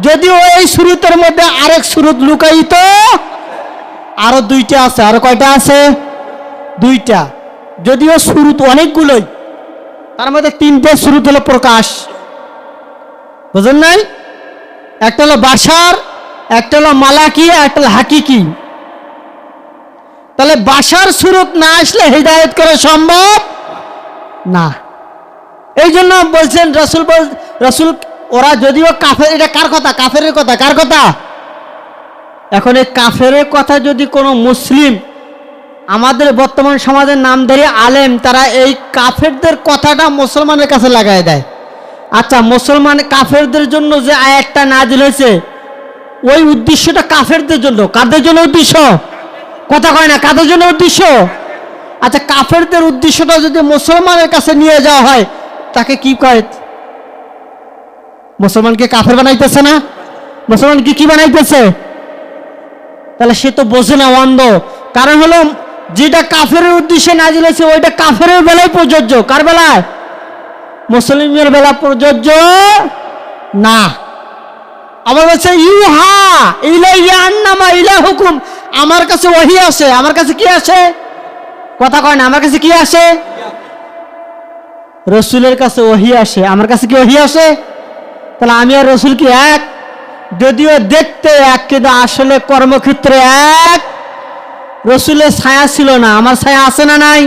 যদিও এই শুরুতের মধ্যে আরেক শুরুত লুকায়িত আরো দুইটা আছে। আরো কয়টা আছে? দুইটা। যদিও শুরুত অনেকগুলোই, তার মধ্যে তিনটে শুরুত হলো প্রকাশ। বুঝেন নাই? একটা হলো বাশার, একটা হলো মালাকি, একটা হলো হাকিকি। তাহলে বাশার সুরত না আসলে হিদায়ত করা সম্ভব না। এই জন্য বলছেন রাসূল ওরা যদিও কাফের, এটা কার কথা? কাফেরের কথা। কার কথা? এখন এই কাফেরের কথা যদি কোনো মুসলিম আমাদের বর্তমান সমাজের নামধারী আলেম তারা এই কাফেরদের কথাটা মুসলমানের কাছে লাগায় দেয়। আচ্ছা, মুসলমান কাফেরদের জন্য যে আয়াতটা নাজিল হয়েছে ওই উদ্দেশ্যটা কাফেরদের জন্য। কাদের জন্য উদ্দেশ্য? কথা কয় না, কাদের জন্য উদ্দেশ্য? আচ্ছা, কাফেরদের উদ্দেশ্যটা যদি মুসলমানের কাছে নিয়ে যাওয়া হয় তাকে কি কয়? মুসলমানকে কাফের বানাইতেছে না? মুসলমানকে কি বানাইতেছে? তাহলে সে তো বোঝে না, অন্ধ। কারণ হলো যেটা কাফেরের উদ্দেশ্যে নাজিল হয়েছে ওইটা কাফেরের বেলায় প্রযোজ্য। কার বেলায়? মুসলিমের বেলা প্রযোজ্য না। আবার বলছে ইউহা ইলাইয়া আন্নামা ইলাহুকুম, আমার কাছে ওহী আসে। আমার কাছে কি আসে? কথা কয় না, আমার কাছে কি আসে? রসুলের কাছে ওহী আসে। আমার কাছে কি ওহী আসে? তাহলে আমি আর রসুল কি এক? যদিও দেখতে এক, কিন্তু আসলে কর্মক্ষেত্রে এক। রসুলের ছায়া ছিল না, আমার ছায়া আছে না নাই?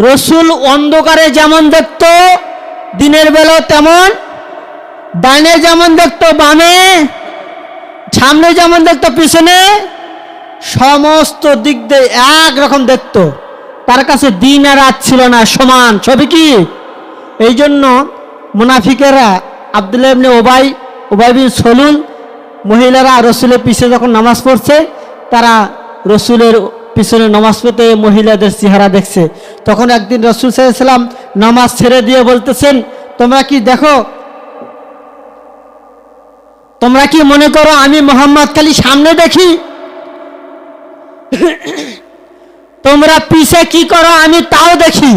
রসুল অন্ধকারে যেমন দেখতো দিনের বেলা তেমন, ডানে যেমন দেখতো বামে, সামনে যেমন দেখতো পিছনে, সমস্ত দিক দিয়ে একরকম দেখতো। তার কাছে দিন আর রাত ছিল না, সমান সবই কি। এই জন্য মুনাফিকেরা আব্দুল্লাহ ইবনে উবাই বিন সলুল মহিলারা রসুলের পিছনে যখন নামাজ পড়ছে, তারা রসুলের পিছনে নামাজ পড়তে মহিলাদের চেহারা দেখছে। তখন একদিন রসুল সাল্লাল্লাহু আলাইহি ওয়াসাল্লাম নামাজ ছেড়ে দিয়ে বলতেছেন, তোমরা কি দেখো, তোমরা কি মনে করো আমি মোহাম্মদ খালি সামনে দেখি? তোমরা পিছে কি করো আমি তাও দেখি।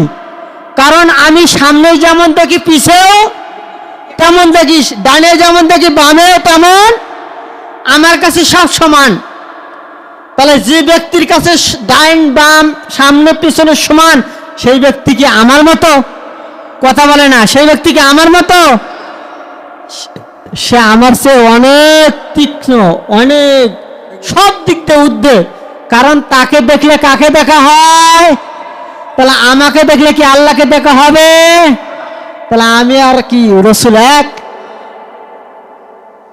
কারণ আমি সামনে যেমন দেখি পিছেও তেমন দেখি, ডানে যেমন দেখি বামেও তেমন, আমার কাছে সব সমান। তাহলে যে ব্যক্তির কাছে ডাইন বাম সামনে পিছনে সমান, সেই ব্যক্তি কি আমার মতো? কথা বলে না, সেই ব্যক্তি কি আমার মতো? সে আমার চেয়ে অনেক তীক্ষ্ণ, অনেক সব দিক থেকে ঊর্ধ্বে। কারণ তাকে দেখলে কাকে দেখা হয়? তাহলে আমাকে দেখলে কি আল্লাহকে দেখা হবে? তাহলে আমি আর কি রসুল এক?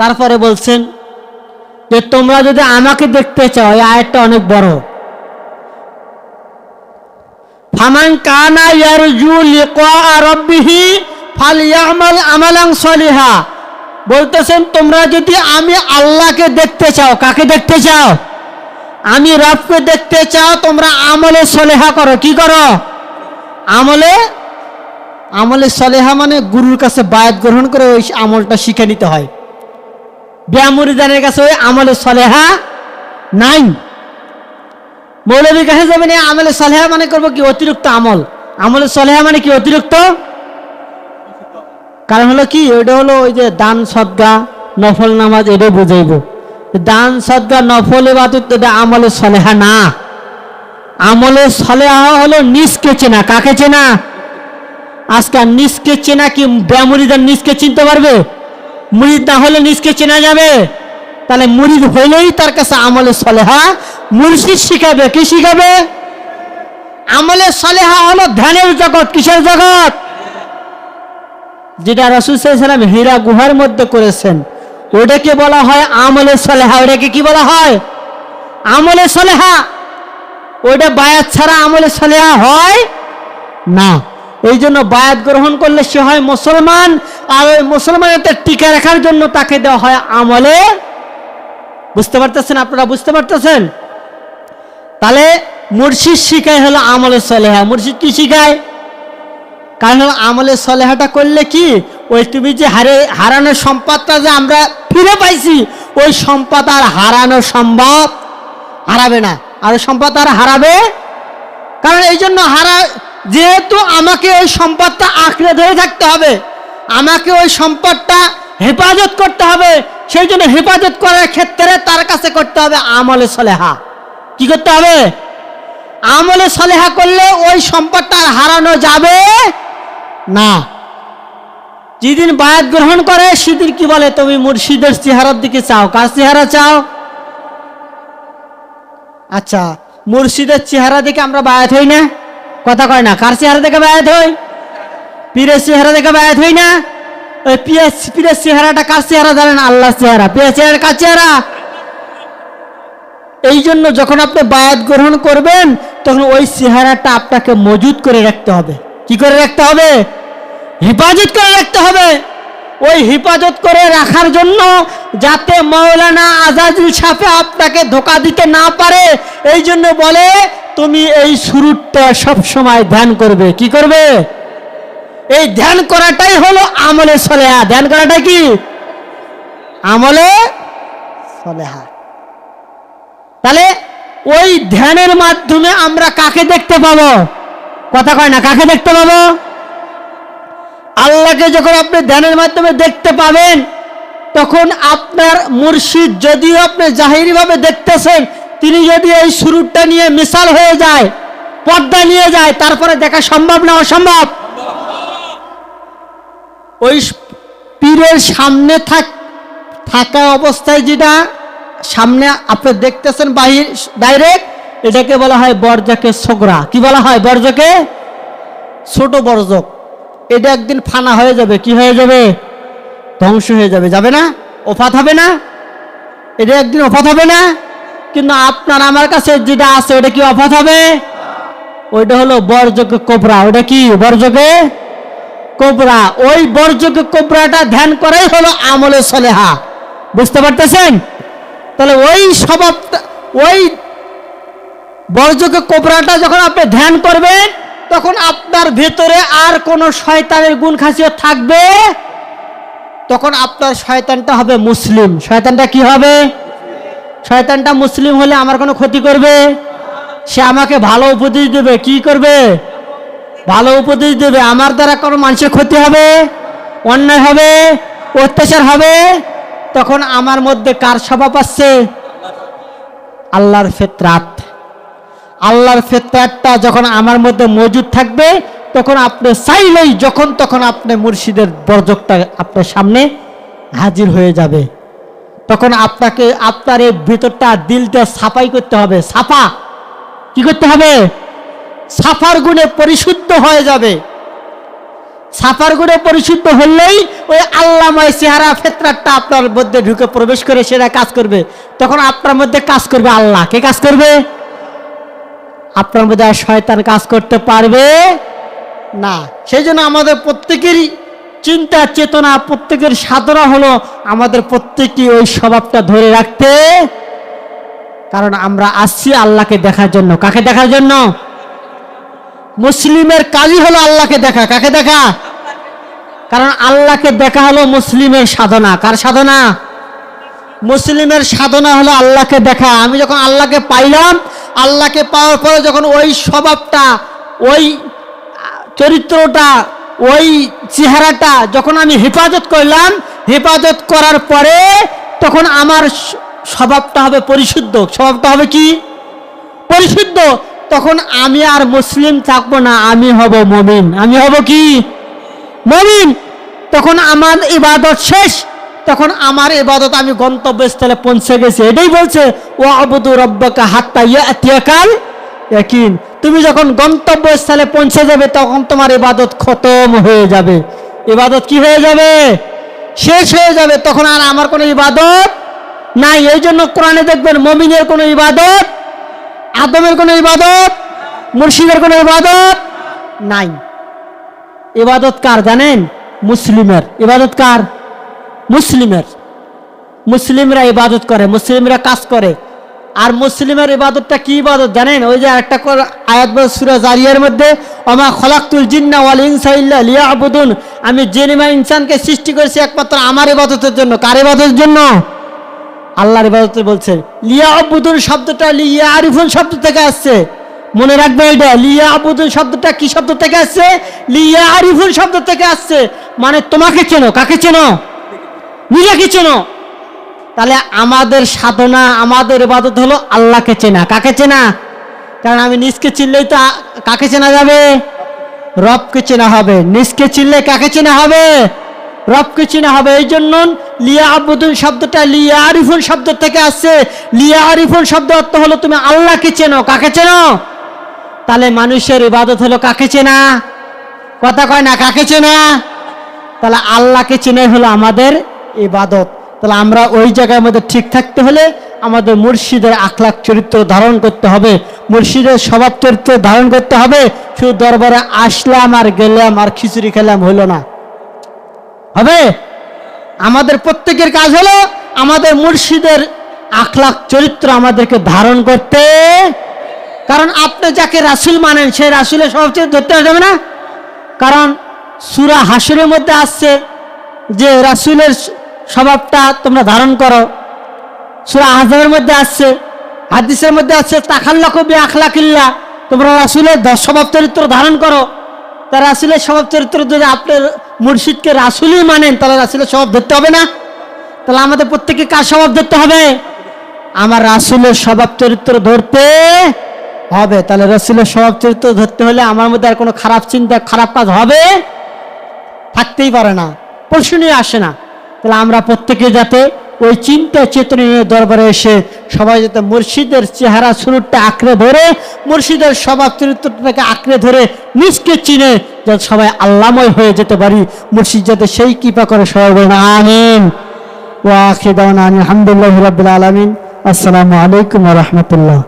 তারপরে বলছেন যে তোমরা যদি আমাকে দেখতে চাও, এই আয়াতটা অনেক বড়। ফামান কানা ইয়ারজু লিকা রাব্বিহি ফালইয়ামাল আমালান সলিহা। বলতেছেন তোমরা যদি আমি আল্লাহকে দেখতে চাও, কাকে দেখতে চাও? আমি রবকে দেখতে চাও, তোমরা আমলে সলেহা করো। কি করো? আমলে সলেহা মানে গুরুর কাছে বায়াত গ্রহণ করে ওই আমলটা শিখে নিতে হয়। বেয়ামুরিদানের কাছে ওই আমলে সলেহা নাই। মৌলবীর কাছে যাবেন, আমলে সলেহা মানে করবো কি অতিরিক্ত আমল। আমলে সলেহা মানে কি অতিরিক্ত। কারণ হলো কি, ওইটা হলো ওই যে দান সদকা নফল নামাজ, এটা বুঝাইব। দান সদকা নফল ইবাদত এটা আমলে সলেহা না। আমলে সলেহা হলো নিজকে চেনা। কাকে চেনা? আজকাল নিজকে চেনা কি বেমুরিদার নিজকে চিনতে পারবে? মুরিদ না হলে নিজকে চেনা যাবে? তাহলে মুরিদ হইলেই তার কাছে আমলে সলেহা মুর্শিদ শিখাবে। কি শিখাবে? আমলে সলেহা হলো ধ্যানের জগৎ। কিসের জগৎ? যেটা রাসূল সাল্লাল্লাহু আলাইহি ওয়াসাল্লাম হীরা গুহার মধ্যে করেছেন, ওটাকে বলা হয় আমলে সলেহা। ওটাকে কি বলা হয়? আমলে সলেহা। ওইটা বায়াত ছাড়া আমলে সলেহা হয় না। এই জন্য বায়াত গ্রহণ করলে সে হয় মুসলমান, আর ওই মুসলমানের টিকে রাখার জন্য তাকে দেওয়া হয় আমলে। বুঝতে পারতেছেন? আপনারা বুঝতে পারতেছেন? তাহলে মুর্শিদ শিখায় হলো আমলে সলেহা। মুর্শিদ কি শিখায়? কারণ আমলে সলেহাটা করলে কি, ওই তুমি যে হারানোর সম্পদটা যে আমরা ফিরে পাইছি, ওই সম্পদ আর হারানো সম্ভব হারাবে না। আর সম্পদ আর হারাবে, কারণ এই জন্য যেহেতু আমাকে ওই সম্পদটা আঁকড়ে ধরে থাকতে হবে, আমাকে ওই সম্পদটা হেফাজত করতে হবে, সেই জন্য হেফাজত করার ক্ষেত্রে তার কাছে করতে হবে আমলে সলেহা। কি করতে হবে? আমলে সলেহা করলে ওই সম্পদটা আর হারানো যাবে না। যেদিন বায়াত গ্রহণ করে সেদিন কি বলে, তুমি মুর্শিদের চেহারার দিকে চাও। কার চেহারা চাও? আচ্ছা, মুর্শিদের চেহারা দেখে আমরা বায়াত হই না? কথা কয় না। কার চেহারা দেখে বায়াত হই? পীরের চেহারা দেখে বায়াত হই না? ওই পীরের চেহারাটা কার চেহারা জানেন? আল্লাহর চেহারা। পীরের চেহারা কার চেহারা? এই জন্য যখন আপনি বায়াত গ্রহণ করবেন, তখন ওই চেহারাটা আপনাকে মজুদ করে রাখতে হবে। কি করে রাখতে হবে? হেফাজত করে রাখতে হবে। ওই হেফাজত করে রাখার জন্য যাতে মাওলানা আজাজুল সাফে আপনাকে ধোকা দিতে না পারে, এই জন্য বলে তুমি এই সুরুটটা সব সময় ধ্যান করবে। কি করবে? এই ধ্যান করাটাই হলো আমলে সলেহা। ধ্যান করাটা কি? আমলে সলেহা। তাহলে ওই ধ্যানের মাধ্যমে আমরা কাকে দেখতে পাবো? কথা কয় না। কাকে দেখতে পাবো? আল্লাহকে যখন আপনি ধ্যানের মাধ্যমে দেখতে পাবেন, তখন আপনার মুর্শিদ, যদিও আপনি জাহিরি ভাবে দেখতেছেন, তিনি যদি এই সুরুটটা নিয়ে মিসাল হয়ে যায়, পর্দা নিয়ে যায়, তারপরে দেখা সম্ভব না অসম্ভব? ওই পীরের সামনে থাকা অবস্থায় যেটা সামনে আপনি দেখতেছেন বাহির ডাইরেক্ট, এটাকে বলা হয় বরজকে সোগরা। কি বলা হয়? বরজকে ছোট বরজক। এটা একদিন ফানা হয়ে যাবে। কি হয়ে যাবে? ধ্বংস হয়ে যাবে। যাবে না? ওফাত হবে না? এটা একদিন ওফাত হবে না? কিন্তু আপনার আমার কাছে যেটা আছে ওটা কি ওফাত হবে? ওইটা হলো বরজকে কোবরা। ওটা কি? বরজকে কোবরা। ওই বরজকে কোবরাটা ধ্যান করাই হলো আমলে সলেহা। বুঝতে পারতেছেন? তাহলে ওই স্বভাবটা, ওই বরজকে কোবরাটা যখন আপনি ধ্যান করবেন, তখন আপনার ভেতরে আর কোন শয়তানের গুণ খাসিয়ত থাকবে? তখন আপনার শয়তানটা হবে মুসলিম। শয়তানটা কি হবে? শয়তানটা মুসলিম হলে আমার কোনো ক্ষতি করবে? সে আমাকে ভালো উপদেশ দেবে। কি করবে? ভালো উপদেশ দেবে। আমার দ্বারা কোনো মানুষের ক্ষতি হবে, অন্যায় হবে, অত্যাচার হবে, তখন আমার মধ্যে কার স্বভাব আসছে? আল্লাহর ফিতরাত। আল্লাহর ফিতরাতটা যখন আমার মধ্যে মজুদ থাকবে, তখন আপনি চাইলেই যখন তখন আপনি মুর্শিদের বরজকটা আপনার সামনে হাজির হয়ে যাবে। তখন আপনাকে আপনার এই ভিতরটা দিলটা সাফাই করতে হবে। সাফা কি করতে হবে? সাফার গুণে পরিশুদ্ধ হয়ে যাবে। সাফার গুণে পরিশুদ্ধ হলেই ওই আল্লাহময় চেহারা ফিতরাতটা আপনার মধ্যে ঢুকে প্রবেশ করে সেটা কাজ করবে। তখন আপনার মধ্যে কাজ করবে আল্লাহ। কে কাজ করবে? আপনার মধ্যে আর শয়তান কাজ করতে পারবে না। সেই জন্য আমাদের প্রত্যেকেরই চিন্তা চেতনা, প্রত্যেকের সাধনা হলো আমাদের প্রত্যেকটি ওই স্বভাবটা ধরে রাখতে। কারণ আমরা আসছি আল্লাহকে দেখার জন্য। কাকে দেখার জন্য? মুসলিমের কাজই হলো আল্লাহকে দেখা। কাকে দেখা? কারণ আল্লাহকে দেখা হলো মুসলিমের সাধনা। কার সাধনা? মুসলিমের সাধনা হলো আল্লাহকে দেখা। আমি যখন আল্লাহকে পাইলাম, আল্লাহকে পাওয়ার পরে যখন ওই স্বভাবটা, ওই চরিত্রটা, ওই চেহারাটা যখন আমি হেফাজত করলাম, হেফাজত করার পরে তখন আমার স্বভাবটা হবে পরিশুদ্ধ। স্বভাবটা হবে কি? পরিশুদ্ধ। তখন আমি আর মুসলিম থাকবো না, আমি হব মুমিন। আমি হব কি? মুমিন। তখন আমার ইবাদত শেষ। তখন আমার ইবাদত আমি গন্তব্যস্থলে পৌঁছে গেছি। এটাই বলছে ওয়াবুদু রাব্বাকা হাত্তা ইয়াতিয়াকাল ইয়াকিন। তুমি যখন গন্তব্যস্থলে পৌঁছে যাবে তখন তোমার ইবাদত খতম হয়ে যাবে। ইবাদত কি হয়ে যাবে? শেষ হয়ে যাবে। তখন আর আমার কোনো ইবাদত নাই। এই জন্য কোরআনে দেখবেন মুমিনের কোনো ইবাদত, আদমের কোনো ইবাদত, মুর্শিদের কোনো ইবাদত নাই। ইবাদত কার জানেন? মুসলিমের। ইবাদত কার? মুসলিমের। মুসলিমরা ইবাদত করে, মুসলিমরা কাজ করে। আর মুসলিমের ইবাদতটা কি ইবাদত জানেন? ওই যে একটা আয়াত বলে সূরা জারিয়ার মধ্যে, ওমা খলাকতুল জিন্না ওয়াল ইনসা ইল্লা লিয়াবুদুন। আমি জিন এবং ইনসানকে সৃষ্টি করেছি একমাত্র আমার ইবাদতের জন্য। কার ইবাদতের জন্য? আল্লাহর ইবাদতে বলছে। লিয়াবুদুন শব্দটা লিয়ারিফুন শব্দ থেকে আসছে। মনে রাখবে এটা। লিয়াবুদুন শব্দটা কি শব্দ থেকে আসছে? লিয়ারিফুন শব্দ থেকে আসছে। মানে তোমাকে চেনো। কাকে চেনো? নিজেকে চেনো। তাহলে আমাদের সাধনা, আমাদের ইবাদত হলো আল্লাহকে চেনা। কাকে চেনা? কারণ আমি নিজকে চিনলেই তো কাকে চেনা যাবে? রবকে চেনা হবে। নিজকে চিনলে কাকে চেনা হবে? রবকে চেনা হবে। এই জন্য লিয়াবুদুন শব্দটা লিয়ারিফুন শব্দ থেকে আসছে। লিয়ারিফুন শব্দ অর্থ হলো তুমি আল্লাহকে চেনো। কাকে চেনো? তাহলে মানুষের ইবাদত হলো কাকে চেনা? কথা কয় না, কাকে চেনা? তাহলে আল্লাহকে চেনাই হলো আমাদের ইবাদত। তাহলে আমরা ওই জায়গার মধ্যে ঠিক থাকতে হলে আমাদের মুর্শিদের আখলাক চরিত্র ধারণ করতে হবে, মুর্শিদের স্বভাব চরিত্র ধারণ করতে হবে। শুধু দরবারে আসলাম আর গেলাম আর খিচুড়ি খেলাম হলো না, হবে? আমাদের প্রত্যেকের কাজ হলো আমাদের মুর্শিদের আখলাক চরিত্র আমাদেরকে ধারণ করতে। কারণ আপনি যাকে রাসূল মানেন সেই রাসূলের স্বভাব চরিত্র ধরতে হবে না? কারণ সূরা হাশরের মধ্যে আসছে যে রাসূলের স্বভাবটা তোমরা ধারণ করো। সূরা আহজাবের মধ্যে আসছে, হাদিসের মধ্যে আসছে তাখাল্লাকু বিআখলাকিল্লাহ, তোমরা রাসূলের স্বভাব চরিত্র ধারণ করো। তা রাসূলের স্বভাব চরিত্র যদি আপনি মুর্শিদকে রাসূলই মানেন তাহলে রাসূলের স্বভাব ধরতে হবে না? তাহলে আমাদের প্রত্যেককে কার স্বভাব ধরতে হবে? আমার রাসূলের স্বভাব চরিত্র ধরতে হবে। তাহলে রাসূলের স্বভাব চরিত্র ধরতে হলে আমার মধ্যে আর কোনো খারাপ চিন্তা, খারাপ কাজ হবে থাকতেই পারে না, প্রশ্নই আসে না। তাহলে আমরা প্রত্যেকে যাতে ওই চিন্তা চেতনা নিয়ে দরবারে এসে সবাই যাতে মুর্শিদের চেহারা সুরটা আঁকড়ে ধরে, মুর্শিদের স্বভাব চরিত্রটাকে আঁকড়ে ধরে নিজকে চিনে যাতে সবাই আল্লাহময় হয়ে যেতে পারি। মুর্শিদ যাতে সেই কৃপা করে। সবাই বলেন আমিন। ওয়া আখিরু দাওয়ানা আলহামদুলিল্লাহি রাব্বিল আলামিন। আসসালামু আলাইকুম ওয়া রাহমাতুল্লাহ।